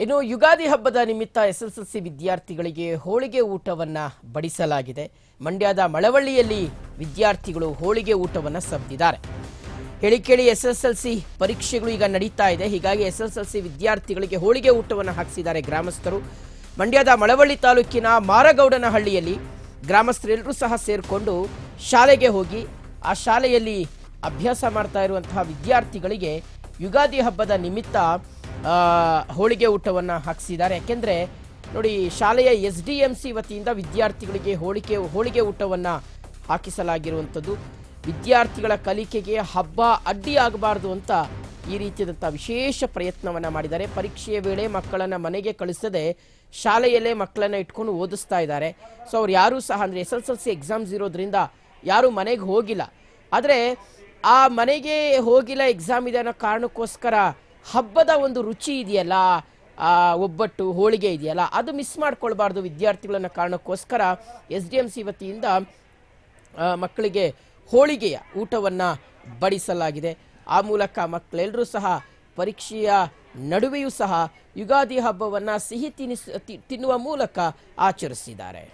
ಇನ್ನು ಯುಗಾದಿ ಹಬ್ಬದ ನಿಮಿತ್ತ ಎಸ್ಎಸ್ಎಲ್ಸಿ ವಿದ್ಯಾರ್ಥಿಗಳಿಗೆ ಹೋಳಿಗೆ ಊಟವನ್ನ ಬಡಿಸಲಾಗಿದೆ. ಮಂಡ್ಯದ ಮಳವಳ್ಳಿಯಲ್ಲಿ ವಿದ್ಯಾರ್ಥಿಗಳು ಹೋಳಿಗೆ ಊಟವನ್ನ ಸವಿದಿದ್ದಾರೆ. ಹೇಳಿಕೇಳಿ ಎಸ್ಎಸ್ಎಲ್ಸಿ ಪರೀಕ್ಷೆಗಳು ಈಗ ನಡೀತಾ ಇದೆ. ಹೀಗಾಗಿ ಎಸ್ಎಸ್ಎಲ್ಸಿ ವಿದ್ಯಾರ್ಥಿಗಳಿಗೆ ಹೋಳಿಗೆ ಊಟವನ್ನು ಹಾಕಿಸಿದ್ದಾರೆ ಗ್ರಾಮಸ್ಥರು. ಮಂಡ್ಯದ ಮಳವಳ್ಳಿ ತಾಲೂಕಿನ ಮಾರಗೌಡನಹಳ್ಳಿಯಲ್ಲಿ ಗ್ರಾಮಸ್ಥರೆಲ್ಲರೂ ಸಹ ಸೇರಿಕೊಂಡು ಶಾಲೆಗೆ ಹೋಗಿ ಆ ಶಾಲೆಯಲ್ಲಿ ಅಭ್ಯಾಸ ಮಾಡ್ತಾ ಇರುವಂತಹ ವಿದ್ಯಾರ್ಥಿಗಳಿಗೆ ಯುಗಾದಿ ಹಬ್ಬದ ನಿಮಿತ್ತ ಹೋಳಿಗೆ ಊಟವನ್ನು ಹಾಕಿಸಿದ್ದಾರೆ. ಯಾಕೆಂದರೆ ನೋಡಿ, ಶಾಲೆಯ SDMC ವತಿಯಿಂದ ವಿದ್ಯಾರ್ಥಿಗಳಿಗೆ ಹೋಳಿಗೆ ಊಟವನ್ನು ಹಾಕಿಸಲಾಗಿರುವಂಥದ್ದು. ವಿದ್ಯಾರ್ಥಿಗಳ ಕಲಿಕೆಗೆ ಹಬ್ಬ ಅಡ್ಡಿಯಾಗಬಾರ್ದು ಅಂತ ಈ ರೀತಿಯಾದಂಥ ವಿಶೇಷ ಪ್ರಯತ್ನವನ್ನು ಮಾಡಿದ್ದಾರೆ. ಪರೀಕ್ಷೆಯ ವೇಳೆ ಮಕ್ಕಳನ್ನು ಮನೆಗೆ ಕಳಿಸದೆ ಶಾಲೆಯಲ್ಲೇ ಮಕ್ಕಳನ್ನು ಇಟ್ಕೊಂಡು ಓದಿಸ್ತಾ ಇದ್ದಾರೆ. ಸೊ ಅವ್ರು ಯಾರೂ ಸಹ ಅಂದರೆ SSLC ಎಕ್ಸಾಮ್ಸ್ ಇರೋದ್ರಿಂದ ಯಾರೂ ಮನೆಗೆ ಹೋಗಿಲ್ಲ. ಆದರೆ ಆ ಮನೆಗೆ ಹೋಗಿಲ್ಲ, ಎಕ್ಸಾಮ್ ಇದೆ ಅನ್ನೋ ಕಾರಣಕ್ಕೋಸ್ಕರ ಹಬ್ಬದ ಒಂದು ರುಚಿ ಇದೆಯಲ್ಲ, ಒಬ್ಬಟ್ಟು ಹೋಳಿಗೆ ಇದೆಯಲ್ಲ, ಅದು ಮಿಸ್ ಮಾಡ್ಕೊಳ್ಬಾರ್ದು ವಿದ್ಯಾರ್ಥಿಗಳನ್ನ ಕಾರಣಕ್ಕೋಸ್ಕರ SDMC ವತಿಯಿಂದ ಮಕ್ಕಳಿಗೆ ಹೋಳಿಗೆಯ ಊಟವನ್ನು ಬಡಿಸಲಾಗಿದೆ. ಆ ಮೂಲಕ ಮಕ್ಕಳೆಲ್ಲರೂ ಸಹ ಪರೀಕ್ಷೆಯ ನಡುವೆಯೂ ಸಹ ಯುಗಾದಿ ಹಬ್ಬವನ್ನು ಸಿಹಿ ತಿನ್ನುವ ಮೂಲಕ ಆಚರಿಸಿದ್ದಾರೆ.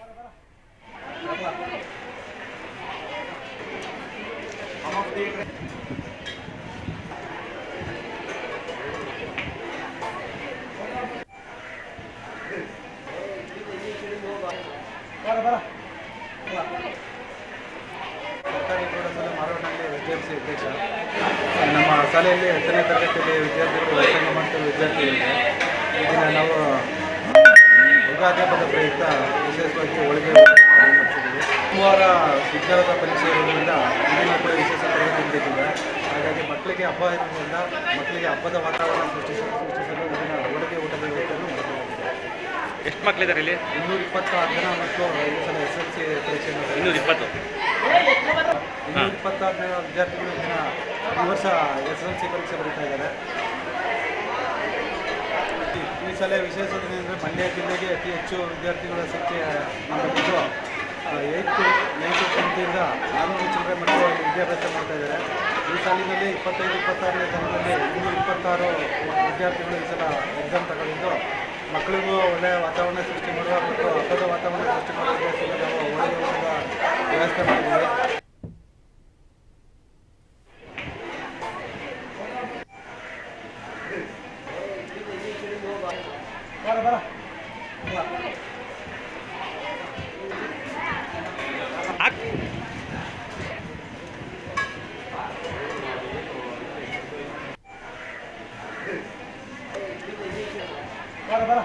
ಸರ್ಕಾರಿ ಪ್ರೌಢಶಾಲೆ ಮಾರವಳ್ಳಿ SDMC ಅಧ್ಯಕ್ಷ. ನಮ್ಮ ಶಾಲೆಯಲ್ಲಿ 8ನೇ ತರಗತಿಯಲ್ಲಿ ವಿದ್ಯಾರ್ಥಿಗಳು ವ್ಯಾಸಂಗ ಮಾಡ್ತಿರುವ ವಿದ್ಯಾರ್ಥಿಗಳಿಗೆ ಇದನ್ನು ನಾವು ಯುಗಾದಿ ಹಬ್ಬದ ಪ್ರಯುಕ್ತ ವಿಶೇಷವಾಗಿ ಹೋಳಿಗೆ ಮಾಡಿಸಿದ್ದೀವಿ. ಸೋಮವಾರ ವಿಜ್ಞಾನದ ಪರೀಕ್ಷೆ ಇರೋದ್ರಿಂದ ಇಂದಿನ ಕೂಡ ವಿಶೇಷ ತರಗತಿ ನಡೀತಿದೆ. ಹಾಗಾಗಿ ಮಕ್ಕಳಿಗೆ ಹಬ್ಬ ಇರೋದ್ರಿಂದ ಮಕ್ಕಳಿಗೆ ಹಬ್ಬದ ವಾತಾವರಣ ಸೃಷ್ಟಿಸಲು ಇದನ್ನು ಹೋಳಿಗೆ ಊಟದ ವ್ಯವಸ್ಥೆಯನ್ನು ಮಾಡಲಾಗಿದೆ. ಎಷ್ಟು ಮಕ್ಕಳಿದ್ದಾರೆ ಇಲ್ಲಿ? 226 ಜನ ಮತ್ತು ಈ ಸಲ SSLC ಪರೀಕ್ಷೆ 226 ವಿದ್ಯಾರ್ಥಿಗಳು ಈ ವರ್ಷ SSLC ಪರೀಕ್ಷೆ ಬರೀತಾ ಇದ್ದಾರೆ. ಈ ಸಲ ವಿಶೇಷತೆ ಅಂದರೆ ಮಂಡ್ಯ ಜಿಲ್ಲೆಗೆ ಅತಿ ಹೆಚ್ಚು ವಿದ್ಯಾರ್ಥಿಗಳ ಸಂಖ್ಯೆ ನಮ್ಮಲ್ಲಿದ್ದು 8th 10th 400 ಚಿಲ್ಲರೆ ಮಕ್ಕಳು ವಿದ್ಯಾಭ್ಯಾಸ ಮಾಡ್ತಾ ಇದ್ದಾರೆ. ಈ ಸಾಲಿನಲ್ಲಿ 25-26ನೇ ಸಾಲಿನಲ್ಲಿ 226 ವಿದ್ಯಾರ್ಥಿಗಳು ಈ ಸಲ ಎಕ್ಸಾಮ್ ತಗೊಂಡಿದ್ದು ಮಕ್ಕಳಿಗೂ ಒಳ್ಳೆಯ ವಾತಾವರಣ ಸೃಷ್ಟಿ ಮಾಡುವ ಮತ್ತು ಹಬ್ಬದ ವಾತಾವರಣ ಸೃಷ್ಟಿ ಮಾಡುವ ಉದ್ದೇಶದಿಂದ ನಾವು ಹೋಳಿಗೆ ಊಟದ ವ್ಯವಸ್ಥೆ ಮಾಡಿದ್ದೀವಿ. ಬರ